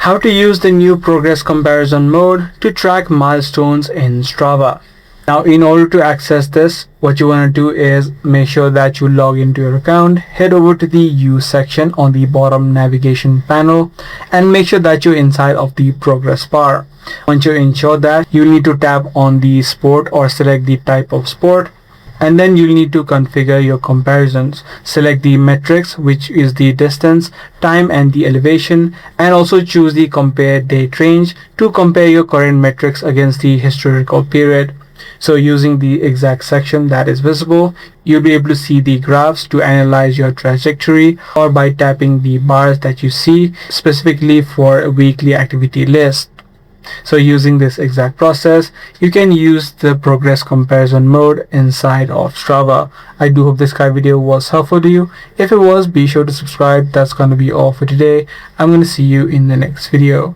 How to use the new progress comparison mode to track milestones in Strava. Now, in order to access this, what you want to do is make sure that you log into your account, head over to the Use section on the bottom navigation panel, and make sure that you're inside of the progress bar. Once you ensure that, you need to tap on the sport or select the type of sport, and then you need to configure your comparisons. Select the metrics, which is the distance, time, and the elevation, and also choose the compare date range to compare your current metrics against the historical period. So using the exact section that is visible, you'll be able to see the graphs to analyze your trajectory, or by tapping the bars that you see specifically for a weekly activity list. So using this exact process, you can use the progress comparison mode inside of Strava. I do hope this video was helpful to you. If it was, be sure to subscribe. That's going to be all for today. I'm going to see you in the next video.